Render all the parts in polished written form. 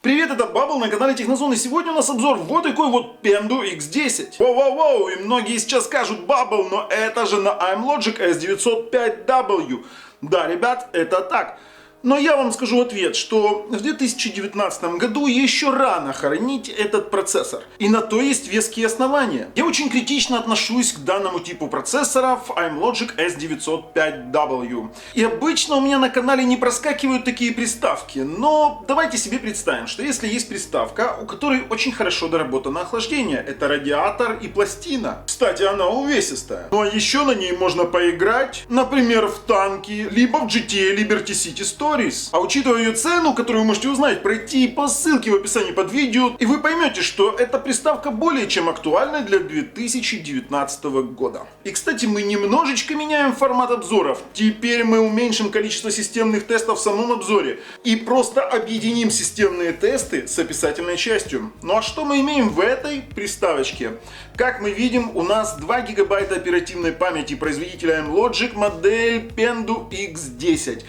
Привет, это Bubble на канале Технозон, и сегодня у нас обзор вот такой вот Pendu X10. Воу-воу-воу, и многие сейчас скажут Bubble, но это же на iMlogic S905W. Да, ребят, это так. Но я вам скажу ответ, что в 2019 году еще рано хоронить этот процессор. И на то есть веские основания. Я очень критично отношусь к данному типу процессоров iMlogic S905W. И обычно у меня на канале не проскакивают такие приставки. Но давайте себе представим, что если есть приставка, у которой очень хорошо доработано охлаждение. Это радиатор и пластина. Кстати, она увесистая. Ну а еще на ней можно поиграть, например, в танки, либо в GTA Liberty City Stories. А учитывая ее цену, которую вы можете узнать, пройти по ссылке в описании под видео, и вы поймете, что эта приставка более чем актуальна для 2019 года. И, кстати, мы немножечко меняем формат обзоров. Теперь мы уменьшим количество системных тестов в самом обзоре и просто объединим системные тесты с описательной частью. Ну а что мы имеем в этой приставочке? Как мы видим, у нас 2 гигабайта оперативной памяти производителя iMlogic, модель Pendu X10.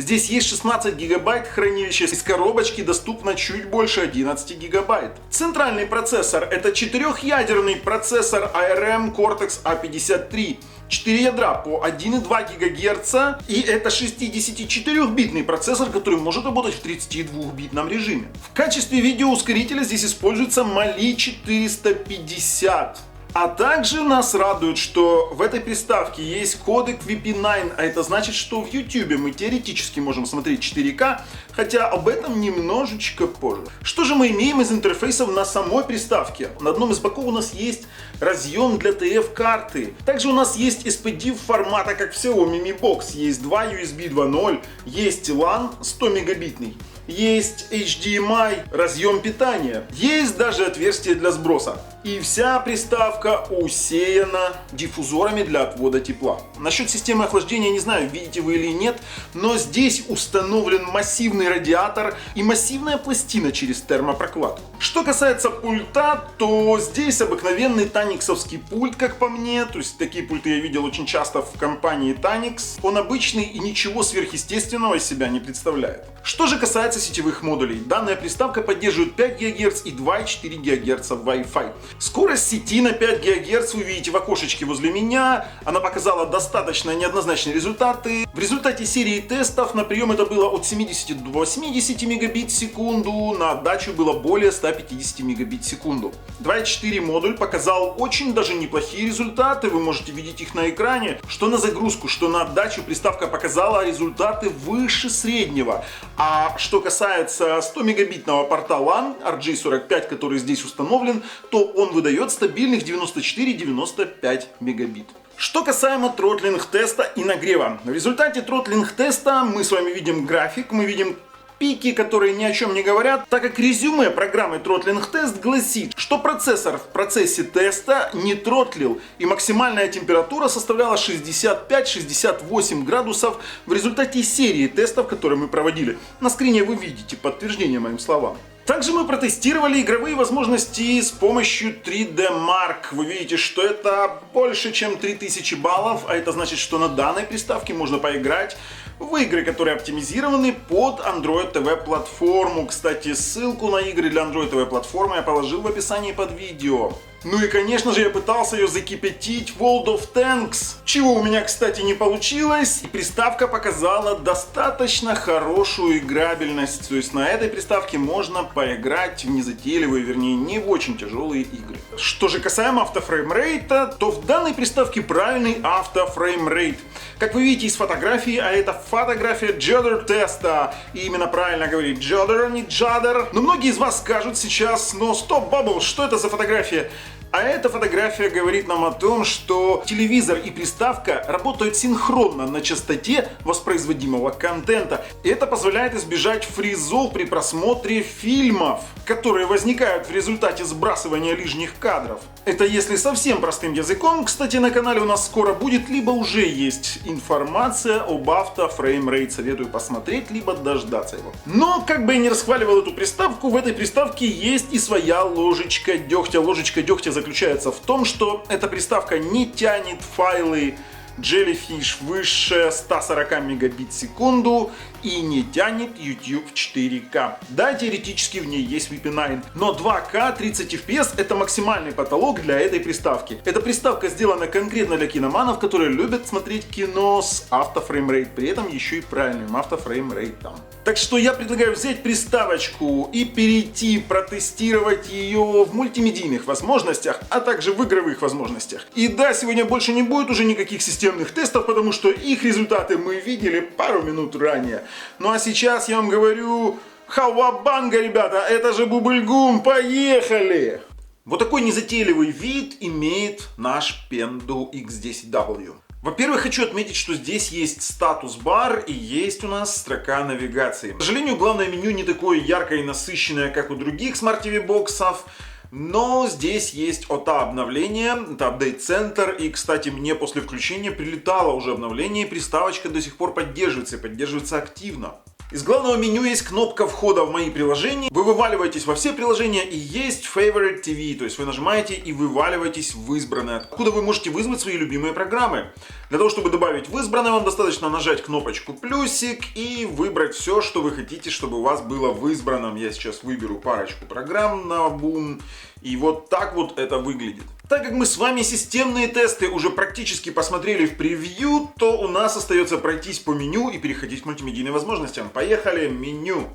Здесь есть 16 гигабайт хранилища, из коробочки доступно чуть больше 11 гигабайт. Центральный процессор — это 4-ядерный процессор ARM Cortex A53. 4 ядра по 1,2 ГГц, и это 64-битный процессор, который может работать в 32-битном режиме. В качестве видеоускорителя здесь используется Mali 450. А также нас радует, что в этой приставке есть кодек VP9, а это значит, что в YouTube мы теоретически можем смотреть 4К, хотя об этом немножечко позже. Что же мы имеем из интерфейсов на самой приставке? На одном из боков у нас есть разъем для TF-карты. Также у нас есть SPD формата, как в Xiaomi Mi Box. Есть 2 USB 2.0, есть LAN 100 мегабитный. Есть HDMI, разъем питания, есть даже отверстие для сброса. И вся приставка усеяна диффузорами для отвода тепла. Насчет системы охлаждения не знаю, видите вы или нет, но здесь установлен массивный радиатор и массивная пластина через термопрокладку. Что касается пульта, то здесь обыкновенный таниксовский пульт, как по мне. То есть такие пульты я видел очень часто в компании Tanix. Он обычный и ничего сверхъестественного из себя не представляет. Что же касается сетевых модулей, данная приставка поддерживает 5 ГГц и 2,4 ГГц Wi-Fi. Скорость сети на 5 ГГц вы видите в окошечке возле меня. Она показала достаточно неоднозначные результаты. В результате серии тестов на прием это было от 70 до 80 мегабит в секунду, на отдачу было более 150 мегабит в секунду. 2,4 модуль показал очень даже неплохие результаты, вы можете видеть их на экране. Что на загрузку, что на отдачу приставка показала результаты выше среднего. А что касается 100 мегабитного порта LAN RJ45, который здесь установлен, то он выдает стабильных 94-95 мегабит. Что касаемо тротлинг-теста и нагрева. В результате тротлинг-теста мы с вами видим график, мы видим пики, которые ни о чем не говорят, так как резюме программы Throttling Test гласит, что процессор в процессе теста не тротлил и максимальная температура составляла 65-68 градусов в результате серии тестов, которые мы проводили. На скрине вы видите подтверждение моим словам. Также мы протестировали игровые возможности с помощью 3D Mark. Вы видите, что это больше чем 3000 баллов, а это значит, что на данной приставке можно поиграть в игры, которые оптимизированы под Android TV платформу. Кстати, ссылку на игры для Android TV платформы я положил в описании под видео. Ну и, конечно же, я пытался ее закипятить в World of Tanks, чего у меня, кстати, не получилось. И приставка показала достаточно хорошую играбельность. То есть на этой приставке можно поиграть в незатейливые, вернее, не в очень тяжелые игры. Что же касаемо автофреймрейта, то в данной приставке правильный автофреймрейт. Как вы видите из фотографии, а это фотография Judder теста. И именно правильно говорить Judder, а не Judder. Но многие из вас скажут сейчас, но стоп, Bubble, что это за фотография? А эта фотография говорит нам о том, что телевизор и приставка работают синхронно на частоте воспроизводимого контента. И это позволяет избежать фризов при просмотре фильмов, которые возникают в результате сбрасывания лишних кадров. Это если совсем простым языком. Кстати, на канале у нас скоро будет, либо уже есть информация об автофреймрейт. Советую посмотреть, либо дождаться его. Но, как бы я ни расхваливал эту приставку, в этой приставке есть и своя ложечка дегтя. Ложечка дегтя заключается в том, что эта приставка не тянет файлы Jellyfish выше 140 мегабит в секунду и не тянет YouTube в 4К. Да, теоретически в ней есть VP9, но 2К 30 FPS это максимальный потолок для этой приставки. Эта приставка сделана конкретно для киноманов, которые любят смотреть кино с автофреймрейт, при этом еще и правильным автофреймрейтом. Так что я предлагаю взять приставочку и перейти протестировать ее в мультимедийных возможностях, а также в игровых возможностях. И да, сегодня больше не будет уже никаких системных тестов, потому что их результаты мы видели пару минут ранее. Ну а сейчас я вам говорю, хауабанга, ребята, это же бубльгум, поехали! Вот такой незатейливый вид имеет наш Pendu X10W. Во-первых, хочу отметить, что здесь есть статус-бар и есть у нас строка навигации. К сожалению, главное меню не такое яркое и насыщенное, как у других Smart TV боксов, но здесь есть ОТА обновление, это Update Center, и, кстати, мне после включения прилетало уже обновление, и приставочка до сих пор поддерживается, и поддерживается активно. Из главного меню есть кнопка входа в мои приложения. Вы вываливаетесь во все приложения и есть Favorite TV, то есть вы нажимаете и вываливаетесь в избранное, откуда вы можете вызвать свои любимые программы. Для того, чтобы добавить в избранное, вам достаточно нажать кнопочку плюсик и выбрать все, что вы хотите, чтобы у вас было в избранном. Я сейчас выберу парочку программ на бум. И вот так вот это выглядит. Так как мы с вами системные тесты уже практически посмотрели в превью, то у нас остается пройтись по меню и переходить к мультимедийным возможностям. Поехали, меню.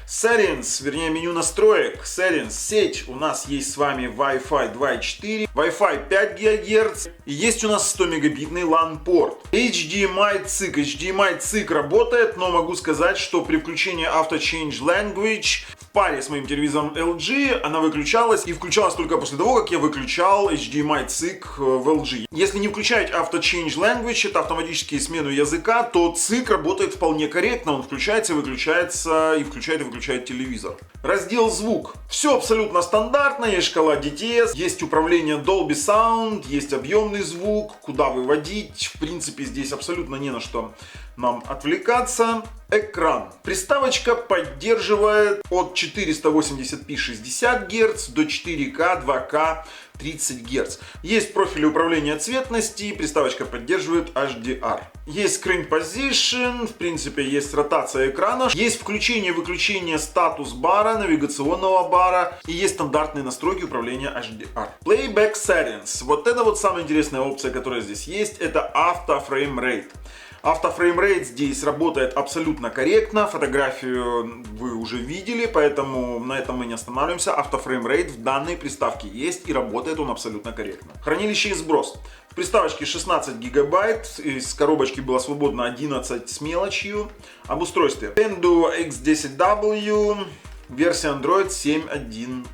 Settings, вернее меню настроек. Settings, сеть. У нас есть с вами Wi-Fi 2.4, Wi-Fi 5 ГГц. И есть у нас 100 мегабитный LAN-порт. HDMI CIC. HDMI CIC работает, но могу сказать, что при включении Auto Change Language в паре с моим телевизором LG она выключалась и включалась только после того, как я выключал HDMI CIC в LG. Если не включать Auto Change Language, это автоматические смену языка, то CIC работает вполне корректно. Он включается и выключается, и включает и выключает телевизор. Раздел звук. Все абсолютно стандартно. Есть шкала DTS, есть управление Dolby Sound, есть объемный звук, куда выводить. В принципе, здесь абсолютно не на что нам отвлекаться. Экран. Приставочка поддерживает от 480p 60 Гц до 4К 2К 30 Гц. Есть профили управления цветности, приставочка поддерживает HDR. Есть Screen Position, в принципе есть ротация экрана, есть включение-выключение статус-бара, навигационного бара и есть стандартные настройки управления HDR. Playback Settings. Вот это вот самая интересная опция, которая здесь есть, это Auto Frame Rate. Автофреймрейт здесь работает абсолютно корректно, фотографию вы уже видели, поэтому на этом мы не останавливаемся. Автофреймрейт в данной приставке есть и работает он абсолютно корректно. Хранилище и сброс. В приставочке 16 гигабайт, из коробочки было свободно 11 с мелочью. Об устройстве. Pendu X10W, версия Android 7.1.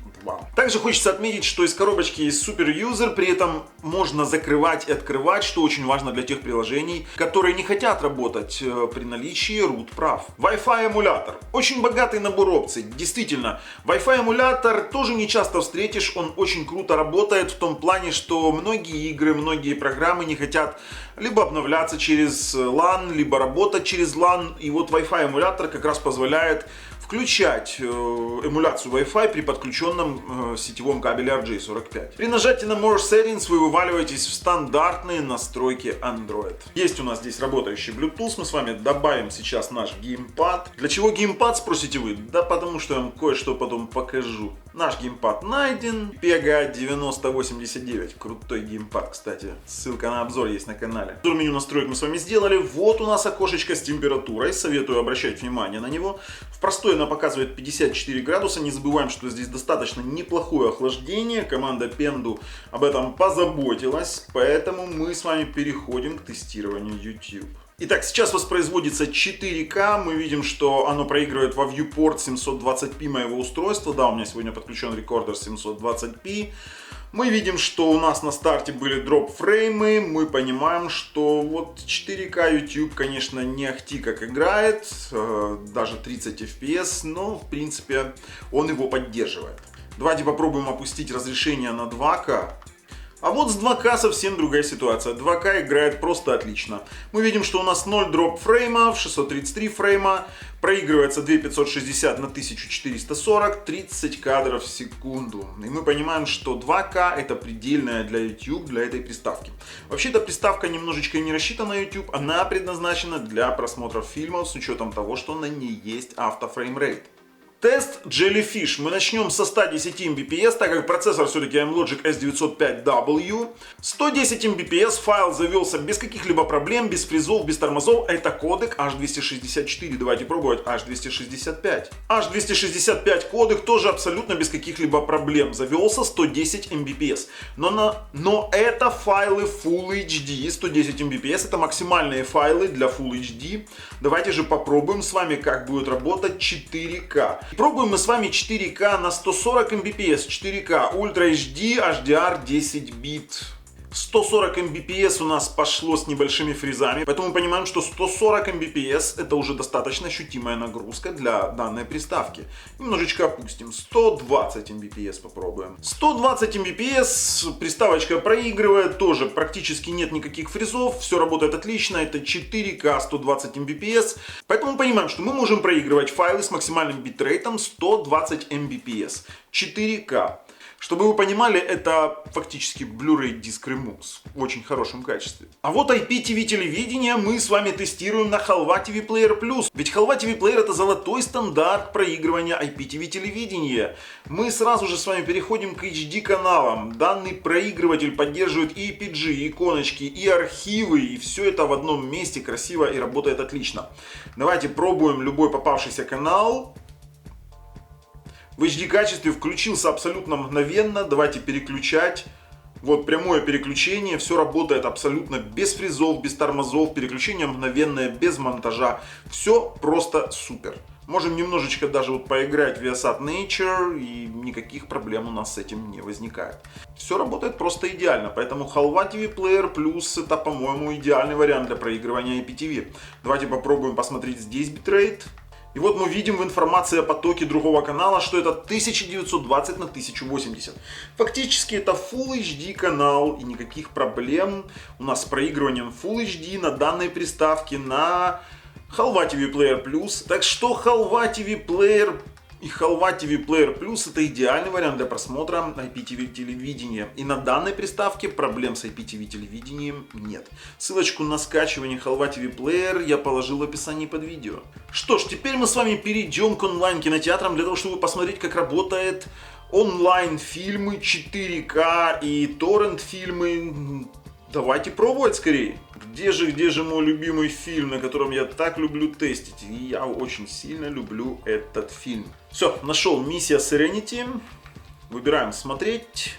Также хочется отметить, что из коробочки есть Super User, при этом можно закрывать и открывать, что очень важно для тех приложений, которые не хотят работать при наличии root прав. Wi-Fi эмулятор. Очень богатый набор опций. Действительно, Wi-Fi эмулятор тоже не часто встретишь, он очень круто работает в том плане, что многие игры, многие программы не хотят либо обновляться через LAN, либо работать через LAN, и вот Wi-Fi эмулятор как раз позволяет включать эмуляцию Wi-Fi при подключенном сетевом кабеле RJ45. При нажатии на More Settings вы вываливаетесь в стандартные настройки Android. Есть у нас здесь работающий Bluetooth, мы с вами добавим сейчас наш геймпад. Для чего геймпад, спросите вы? Да потому что я вам кое-что потом покажу. Наш геймпад найден. Pega 9089. Крутой геймпад, кстати. Ссылка на обзор есть на канале. Обзор меню настроек мы с вами сделали. Вот у нас окошечко с температурой. Советую обращать внимание на него. В простой она показывает 54 градуса. Не забываем, что здесь достаточно неплохое охлаждение. Команда Pendu об этом позаботилась. Поэтому мы с вами переходим к тестированию YouTube. Итак, сейчас воспроизводится 4К, мы видим, что оно проигрывает во viewport 720p моего устройства, да, у меня сегодня подключен рекордер 720p. Мы видим, что у нас на старте были дроп-фреймы, мы понимаем, что вот 4К YouTube, конечно, не ахти как играет, даже 30 FPS, но в принципе он его поддерживает. Давайте попробуем опустить разрешение на 2К. А вот с 2К совсем другая ситуация. 2К играет просто отлично. Мы видим, что у нас 0 дроп фрейма, 633 фрейма, проигрывается 2560 на 1440, 30 кадров в секунду. И мы понимаем, что 2К это предельная для YouTube, для этой приставки. Вообще эта приставка немножечко не рассчитана на YouTube, она предназначена для просмотра фильмов с учетом того, что на ней есть автофреймрейт. Тест Jellyfish. Мы начнем со 110 Mbps, так как процессор все-таки AMLogic S905W. 110 Mbps, файл завелся без каких-либо проблем, без фризов, без тормозов. Это кодек H264. Давайте пробовать H265. H265 кодек тоже абсолютно без каких-либо проблем. Завелся 110 Mbps. Но это файлы Full HD. 110 Mbps это максимальные файлы для Full HD. Давайте же попробуем с вами, как будет работать 4К. Пробуем мы с вами 4К на 140 Mbps, 4К Ultra HD, HDR 10 бит. 140 Mbps у нас пошло с небольшими фризами, поэтому мы понимаем, что 140 Mbps это уже достаточно ощутимая нагрузка для данной приставки. Немножечко опустим, 120 Mbps попробуем. 120 Mbps приставочка проигрывает, тоже практически нет никаких фризов, все работает отлично, это 4К 120 Mbps. Поэтому мы понимаем, что мы можем проигрывать файлы с максимальным битрейтом 120 Mbps, 4К. Чтобы вы понимали, это фактически Blu-ray диск Remux в очень хорошем качестве. А вот IPTV телевидение мы с вами тестируем на Halva TV Player Plus. Ведь Halva TV Player это золотой стандарт проигрывания IPTV телевидения. Мы сразу же с вами переходим к HD каналам. Данный проигрыватель поддерживает и APG, и иконочки, и архивы, и все это в одном месте красиво и работает отлично. Давайте пробуем любой попавшийся канал. В HD качестве включился абсолютно мгновенно. Давайте переключать. Вот прямое переключение. Все работает абсолютно без фризов, без тормозов. Переключение мгновенное, без монтажа. Все просто супер. Можем немножечко даже вот поиграть в Viasat Nature. И никаких проблем у нас с этим не возникает. Все работает просто идеально. Поэтому Halva TV Player Plus это, по-моему, идеальный вариант для проигрывания IPTV. Давайте попробуем посмотреть здесь битрейт. И вот мы видим в информации о потоке другого канала, что это 1920 на 1080. Фактически это Full HD канал и никаких проблем у нас с проигрыванием Full HD на данной приставке на Halva TV Player Plus. Так что Halva TV Player и Halva TV Player Plus это идеальный вариант для просмотра IPTV телевидения. И на данной приставке проблем с IPTV телевидением нет. Ссылочку на скачивание Halva TV Player я положил в описании под видео. Что ж, теперь мы с вами перейдем к онлайн-кинотеатрам для того, чтобы посмотреть, как работает онлайн-фильмы 4К и торрент-фильмы. Давайте пробовать скорее. Где же мой любимый фильм, на котором я так люблю тестить? И я очень сильно люблю этот фильм. Все, нашел «Миссия Serenity». Выбираем «Смотреть».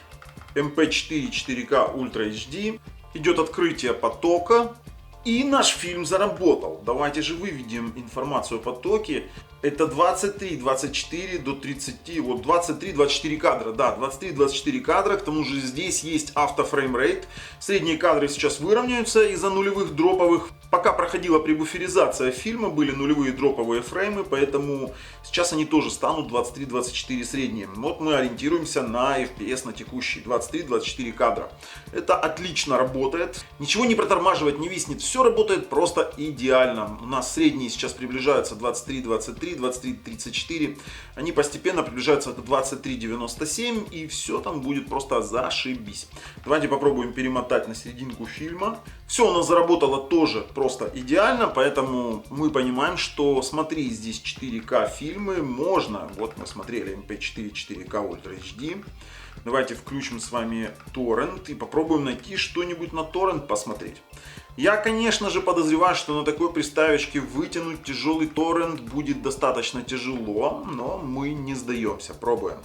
MP4 4K Ultra HD. Идет открытие потока. И наш фильм заработал. Давайте же выведем информацию о потоке. Это 23, 24 до 30, вот 23-24 кадра, да, 23-24 кадра, к тому же здесь есть автофреймрейт. Средние кадры сейчас выровняются из-за нулевых дроповых. Пока проходила пребуферизация фильма, были нулевые дроповые фреймы, поэтому сейчас они тоже станут 23-24 средние. Вот мы ориентируемся на FPS на текущий, 23-24 кадра. Это отлично работает, ничего не протормаживает, не виснет, все работает просто идеально. У нас средние сейчас приближаются 23-23. 23-34, они постепенно приближаются к 23-97, и все там будет просто зашибись. Давайте попробуем перемотать на серединку фильма. Все у нас заработало тоже просто идеально, поэтому мы понимаем, что смотреть здесь 4К фильмы можно. Вот мы смотрели MP4 4K Ultra HD. Давайте включим с вами торрент и попробуем найти что-нибудь на торрент посмотреть. Я, конечно же, подозреваю, что на такой приставочке вытянуть тяжелый торрент будет достаточно тяжело, но мы не сдаемся, пробуем.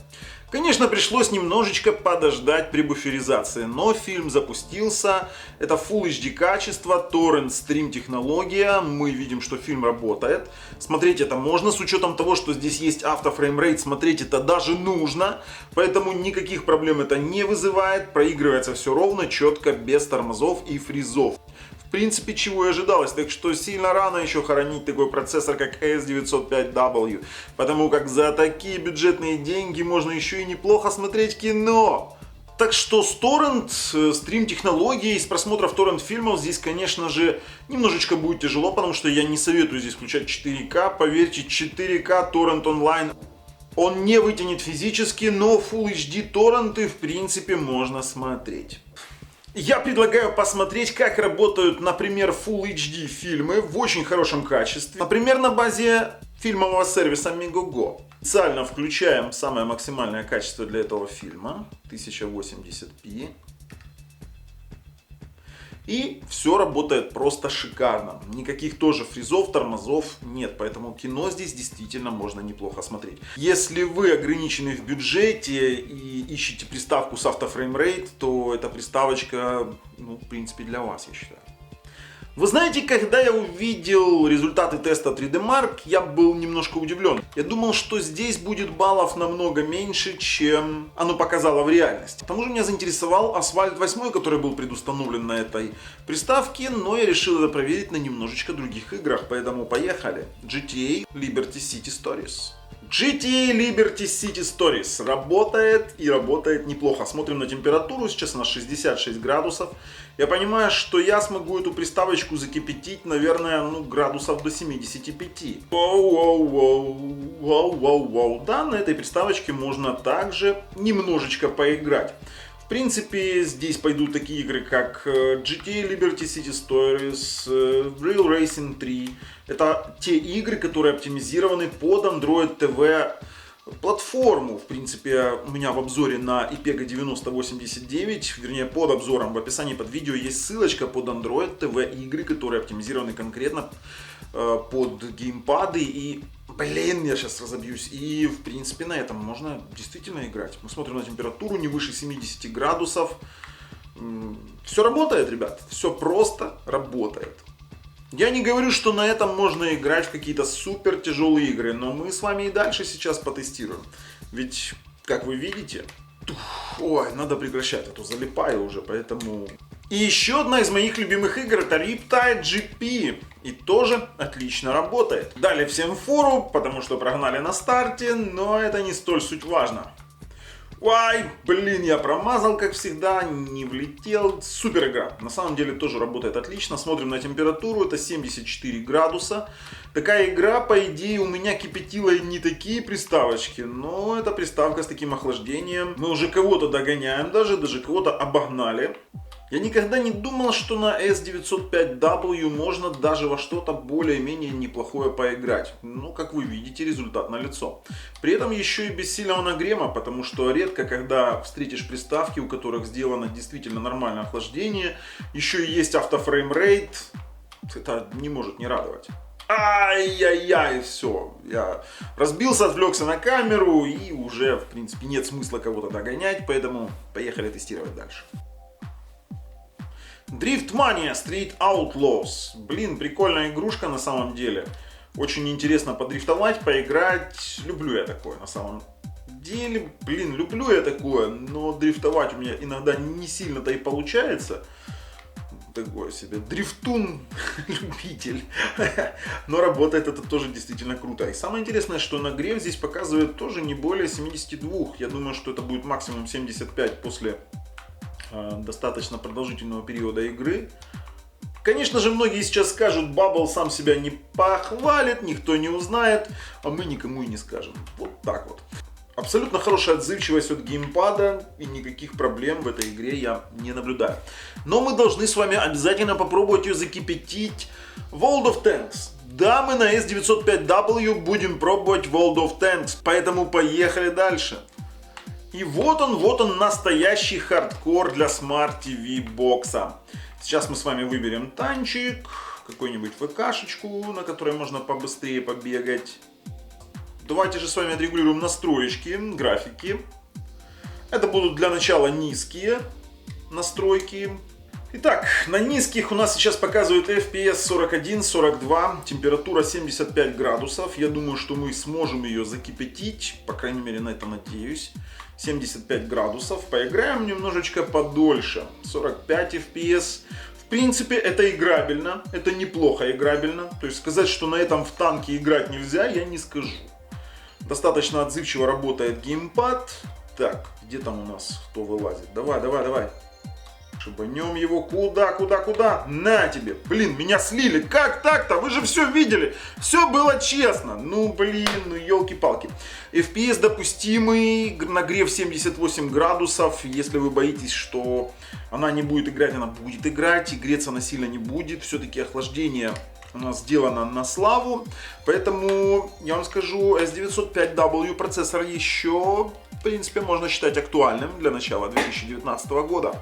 Конечно, пришлось немножечко подождать пребуферизации, но фильм запустился. Это Full HD качество, торрент стрим технология. Мы видим, что фильм работает. Смотреть это можно, с учетом того, что здесь есть автофреймрейт, смотреть это даже нужно. Поэтому никаких проблем это не вызывает. Проигрывается все ровно, четко, без тормозов и фризов. В принципе, чего и ожидалось, так что сильно рано еще хоронить такой процессор, как S905W, потому как за такие бюджетные деньги можно еще и неплохо смотреть кино. Так что с торрент, стрим-технологией, с просмотров торрент-фильмов здесь, конечно же, немножечко будет тяжело, потому что я не советую здесь включать 4К. Поверьте, 4К торрент онлайн он не вытянет физически, но Full HD торренты в принципе можно смотреть. Я предлагаю посмотреть, как работают, например, Full HD фильмы в очень хорошем качестве. Например, на базе фильмового сервиса Megogo. Специально включаем самое максимальное качество для этого фильма, 1080p. И все работает просто шикарно. Никаких тоже фризов, тормозов нет. Поэтому кино здесь действительно можно неплохо смотреть. Если вы ограничены в бюджете и ищете приставку с автофреймрейт, то эта приставочка, ну, в принципе, для вас, я считаю. Вы знаете, когда я увидел результаты теста 3D Mark, я был немножко удивлен. Я думал, что здесь будет баллов намного меньше, чем оно показало в реальности. К тому же меня заинтересовал Asphalt 8, который был предустановлен на этой приставке, но я решил это проверить на немножечко других играх, поэтому поехали. GTA Liberty City Stories. GTA Liberty City Stories работает и работает неплохо. Смотрим на температуру, сейчас она 66 градусов. Я понимаю, что я смогу эту приставочку закипятить, наверное, ну, градусов до 75. Воу. Да, на этой приставочке можно также немножечко поиграть. В принципе, здесь пойдут такие игры, как GTA Liberty City Stories, Real Racing 3. Это те игры, которые оптимизированы под Android TV платформу. В принципе, у меня в обзоре на IPEGA 9089, вернее, под обзором в описании под видео есть ссылочка под Android TV игры, которые оптимизированы конкретно под геймпады. И, блин, я сейчас разобьюсь. И, в принципе, на этом можно действительно играть. Мы смотрим на температуру не выше 70 градусов. Все работает, ребят. Все просто работает. Я не говорю, что на этом можно играть в какие-то супер тяжелые игры, но мы с вами и дальше сейчас потестируем. Ведь, как вы видите, ой, надо прекращать, а то залипаю уже, поэтому... И еще одна из моих любимых игр — это Riptide GP. И тоже отлично работает. Дали всем фору, потому что прогнали на старте, но это не столь суть важно. Ой, блин, я промазал, как всегда, не влетел. Супер игра. На самом деле тоже работает отлично. Смотрим на температуру, это 74 градуса. Такая игра, по идее, у меня кипятила и не такие приставочки, но это приставка с таким охлаждением. Мы уже кого-то догоняем, даже кого-то обогнали. Я никогда не думал, что на S905W можно даже во что-то более-менее неплохое поиграть. Ну, как вы видите, результат налицо. При этом еще и без сильного нагрева, потому что редко, когда встретишь приставки, у которых сделано действительно нормальное охлаждение, еще и есть автофреймрейт, это не может не радовать. Ай-яй-яй, все. Я разбился, отвлекся на камеру и уже, в принципе, нет смысла кого-то догонять, поэтому поехали тестировать дальше. Driftmania Street Outlaws. Блин, прикольная игрушка на самом деле. Очень интересно подрифтовать, поиграть. Люблю я такое на самом деле. Блин, люблю я такое, но дрифтовать у меня иногда не сильно-то и получается. Такой себе дрифтун-любитель. Но работает это тоже действительно круто. И самое интересное, что нагрев здесь показывает тоже не более 72. Я думаю, что это будет максимум 75 после достаточно продолжительного периода игры. Конечно же, многие сейчас скажут, Bubble сам себя не похвалит, никто не узнает, а мы никому и не скажем. Вот так вот. Абсолютно хорошая отзывчивость от геймпада, и никаких проблем в этой игре я не наблюдаю. Но мы должны с вами обязательно попробовать ее закипятить в World of Tanks. Да, мы на S905W будем пробовать World of Tanks, поэтому поехали дальше. И вот он настоящий хардкор для Smart TV бокса. Сейчас мы с вами выберем танчик, какую-нибудь ВКшечку, на которой можно побыстрее побегать. Давайте же с вами отрегулируем настроечки, графики. Это будут для начала низкие настройки. Итак, на низких у нас сейчас показывает FPS 41-42, температура 75 градусов. Я думаю, что мы сможем ее закипятить, по крайней мере на это надеюсь. 75 градусов. Поиграем немножечко подольше. 45 FPS. В принципе, это играбельно. Это неплохо играбельно. То есть сказать, что на этом в танке играть нельзя, я не скажу. Достаточно отзывчиво работает геймпад. Так, где там у нас кто вылазит? Давай, давай, давай. Шибанем его куда? На тебе. Блин, меня слили. Как так-то? Вы же все видели. Все было честно. Ну, блин, ну елки-палки. FPS допустимый. Нагрев 78 градусов. Если вы боитесь, что она не будет играть, она будет играть. И греться она сильно не будет. Все-таки охлаждение у нас сделано на славу. Поэтому я вам скажу, S905W процессор еще, в принципе, можно считать актуальным для начала 2019 года.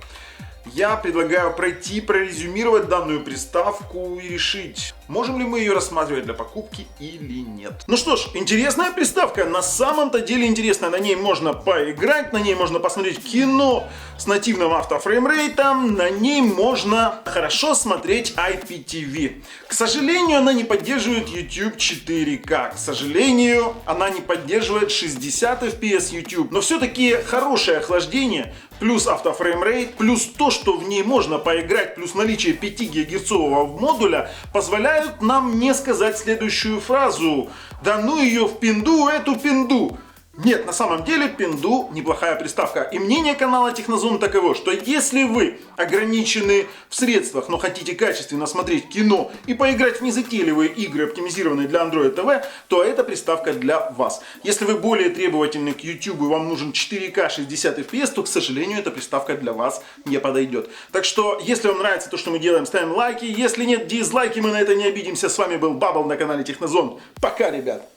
Я предлагаю пройти, прорезюмировать данную приставку и решить, можем ли мы ее рассматривать для покупки или нет. Ну что ж, интересная приставка, на самом-то деле интересная. На ней можно поиграть, на ней можно посмотреть кино с нативным автофреймрейтом, на ней можно хорошо смотреть IPTV. К сожалению, она не поддерживает YouTube 4К. К сожалению, она не поддерживает 60 FPS YouTube. Но все-таки хорошее охлаждение, плюс автофреймрейт, плюс то, что в ней можно поиграть, плюс наличие 5 ГГц модуля позволяют нам не сказать следующую фразу: да ну ее в пинду, эту пинду. Нет, на самом деле пинду неплохая приставка. И мнение канала Технозон таково, что если вы ограничены в средствах, но хотите качественно смотреть кино и поиграть в незатейливые игры, оптимизированные для Android TV, то эта приставка для вас. Если вы более требовательны к YouTube и вам нужен 4К 60 FPS, то, к сожалению, эта приставка для вас не подойдет. Так что, если вам нравится то, что мы делаем, ставим лайки. Если нет, дизлайки, мы на это не обидимся. С вами был Бабл на канале Технозон. Пока, ребят!